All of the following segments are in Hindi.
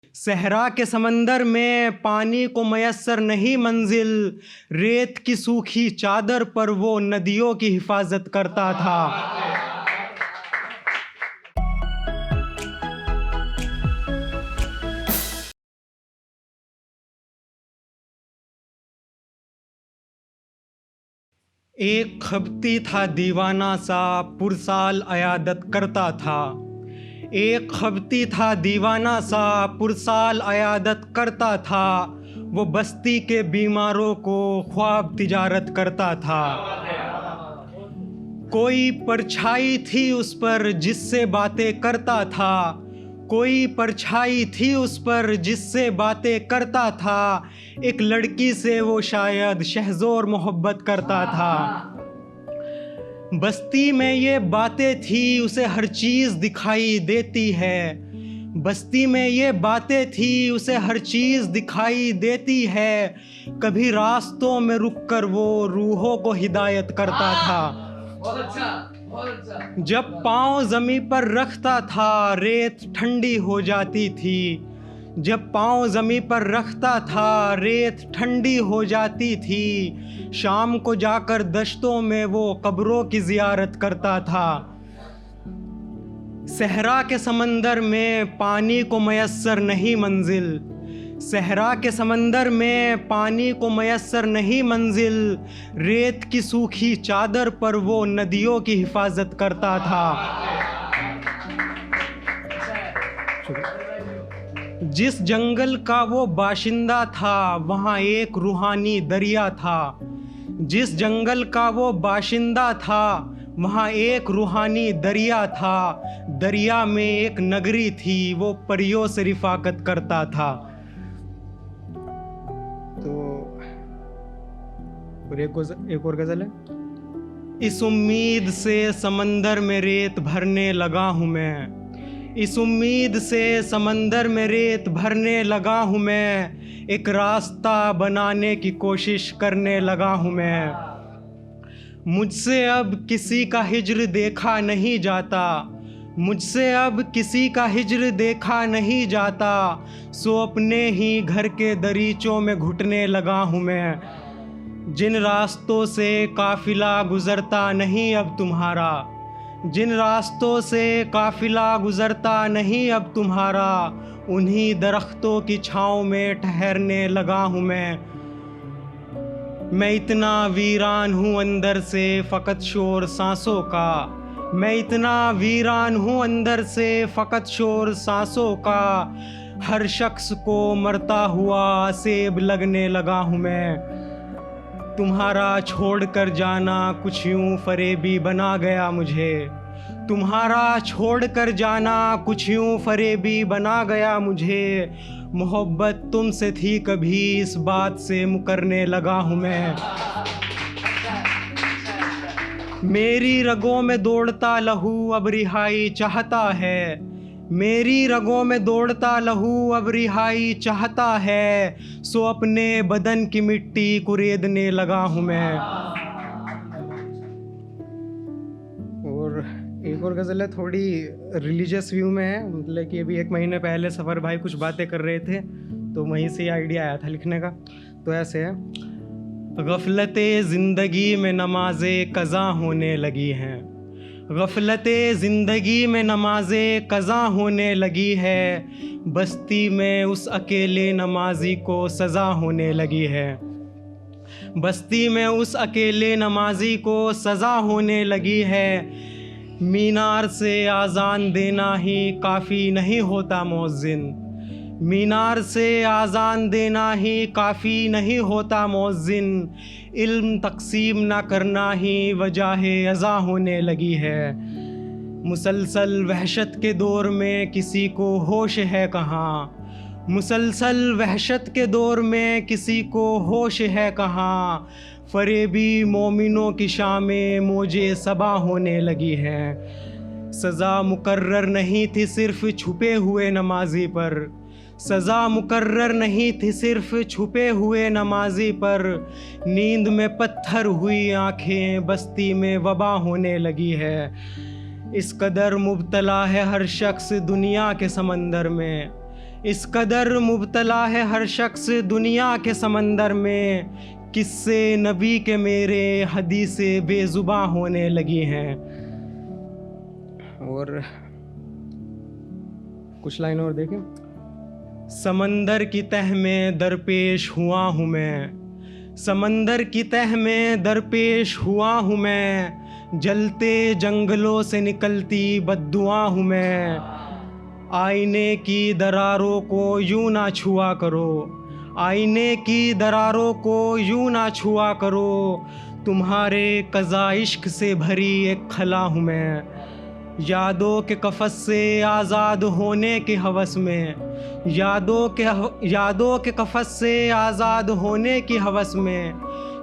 सहरा के समंदर में पानी को मयस्सर नहीं मंजिल, रेत की सूखी चादर पर वो नदियों की हिफाजत करता था। एक खबती था दीवाना सा पुरसाल अयादत करता था। एक खबती था दीवाना सा पुरसाल अयादत करता था। वो बस्ती के बीमारों को ख्वाब तिजारत करता था। कोई परछाई थी उस पर जिससे बातें करता था। कोई परछाई थी उस पर जिससे बातें करता था। एक लड़की से वो शायद शहज़ोर मोहब्बत करता था। बस्ती में ये बातें थी उसे हर चीज़ दिखाई देती है। बस्ती में ये बातें थी उसे हर चीज़ दिखाई देती है। कभी रास्तों में रुककर वो रूहों को हिदायत करता था। बहुत अच्छा। जब पाँव ज़मीं पर रखता था रेत ठंडी हो जाती थी। जब पाँव ज़मीं पर रखता था रेत ठंडी हो जाती थी। शाम को जाकर दश्तों में वो कब्रों की ज़ियारत करता था। सहरा के समंदर में पानी को मयस्सर नहीं मंजिल। सहरा के समंदर में पानी को मयस्सर नहीं मंजिल, रेत की सूखी चादर पर वो नदियों की हिफाजत करता था। जिस जंगल का वो बाशिंदा था वहाँ एक रूहानी दरिया था। जिस जंगल का वो बाशिंदा था वहाँ एक रूहानी दरिया था। दरिया में एक नगरी थी वो परियों से रिफाकत करता था। तो और एक और गज़ल है। इस उम्मीद से समंदर में रेत भरने लगा हूँ मैं। इस उम्मीद से समंदर में रेत भरने लगा हूँ मैं। एक रास्ता बनाने की कोशिश करने लगा हूँ मैं। मुझसे अब किसी का हिज्र देखा नहीं जाता। मुझसे अब किसी का हिज्र देखा नहीं जाता। सो अपने ही घर के दरीचों में घुटने लगा हूँ मैं। जिन रास्तों से काफिला गुज़रता नहीं अब तुम्हारा। जिन रास्तों से काफिला गुज़रता नहीं अब तुम्हारा, उन्हीं दरख्तों की छाँव में ठहरने लगा हूँ मैं इतना वीरान हूँ अंदर से फ़कत शोर सांसों का। मैं इतना वीरान हूँ अंदर से फ़कत शोर सांसों का। हर शख्स को मरता हुआ सेब लगने लगा हूँ मैं। तुम्हारा छोड़कर जाना कुछ यूँ फरेबी बना गया मुझे। तुम्हारा छोड़कर जाना कुछ यूँ फरेबी बना गया मुझे। मोहब्बत तुमसे थी कभी इस बात से मुकरने लगा हूँ मैं। मेरी रगों में दौड़ता लहू अब रिहाई चाहता है। मेरी रगों में दौड़ता लहू अब रिहाई चाहता है। सो अपने बदन की मिट्टी कुरेदने लगा हूँ मैं। और एक और गज़ल है, थोड़ी रिलीजियस व्यू में है। मतलब कि अभी 1 महीने पहले सफ़र भाई कुछ बातें कर रहे थे तो वहीं से आइडिया आया था लिखने का। तो ऐसे है। गफलते ज़िंदगी में नमाज़ें क़ज़ा होने लगी हैं। गफलते ज़िंदगी में नमाज़ें क़ज़ा होने लगी है। बस्ती में उस अकेले नमाजी को सज़ा होने लगी है। बस्ती में उस अकेले नमाजी को सज़ा होने लगी है। मीनार से आज़ान देना ही काफ़ी नहीं होता मौज़िन। मीनार से आज़ान देना ही काफ़ी नहीं होता मौज़िन। इल्म तक़सीम ना करना ही वजह अज़ा होने लगी है। मुसलसल वहशत के दौर में किसी को होश है कहाँ। मुसलसल वहशत के दौर में किसी को होश है कहाँ। फरेबी मोमिनों की शामें मौजे सबा होने लगी हैं। सज़ा मुकर्रर नहीं थी सिर्फ़ छुपे हुए नमाजी पर। सज़ा मुकर्रर नहीं थी सिर्फ़ छुपे हुए नमाजी पर। नींद में पत्थर हुई आँखें बस्ती में वबा होने लगी है। इस कदर मुब्तला है हर शख्स दुनिया के समंदर में। इस कदर मुब्तला है हर शख्स दुनिया के समंदर में, किस्से नबी के मेरे हदीसे बेजुबां होने लगी हैं। और कुछ लाइन और देखें। समंदर की तह में दरपेश हुआ हूँ मैं, समंदर की तह में दरपेश हुआ हूँ मैं, जलते जंगलों से निकलती बद्दुआ हूँ मैं। आईने की दरारों को यूं ना छुआ करो, आईने की दरारों को यूं ना छुआ करो, तुम्हारे कज़ा इश्क से भरी एक खला हूँ मैं। यादों के कफ़स से आज़ाद होने की हवस में, यादों के कफ़स से आज़ाद होने की हवस में,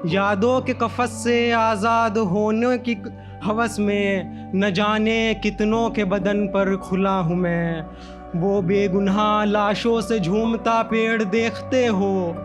यादों के कफ़स से आज़ाद होने की हवस में, न जाने कितनों के बदन पर खुला हूँ मैं। वो बेगुनाह लाशों से झूमता पेड़ देखते हो,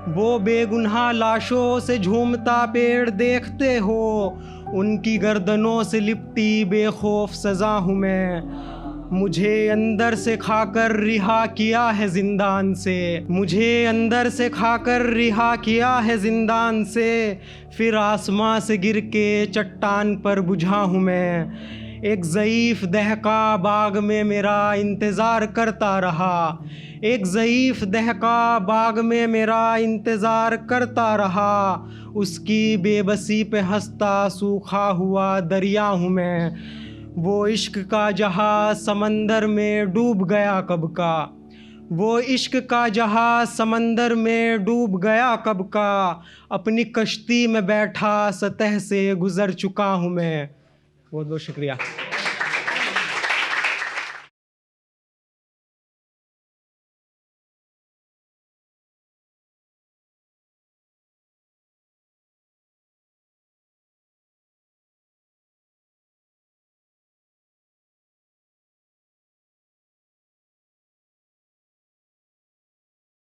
वो बेगुनाह लाशों से झूमता पेड़ देखते हो, उनकी गर्दनों से लिपटी बेखौफ सज़ा हूँ मैं। मुझे अंदर से खाकर रिहा किया है ज़िंदान से, मुझे अंदर से खाकर रिहा किया है ज़िंदान से, फिर आसमां से गिर के चट्टान पर बुझा हूँ मैं। एक ज़ईफ़ दहका बाग में मेरा इंतज़ार करता रहा, एक ज़ईफ़ दहका बाग में मेरा इंतज़ार करता रहा, उसकी बेबसी पे हंसता सूखा हुआ दरिया हूँ मैं। वो इश्क का जहाज़ समंदर में डूब गया कब का, वो इश्क का जहाज़ समंदर में डूब गया कब का, अपनी कश्ती में बैठा सतह से गुज़र चुका हूँ मैं। बहुत बहुत शुक्रिया।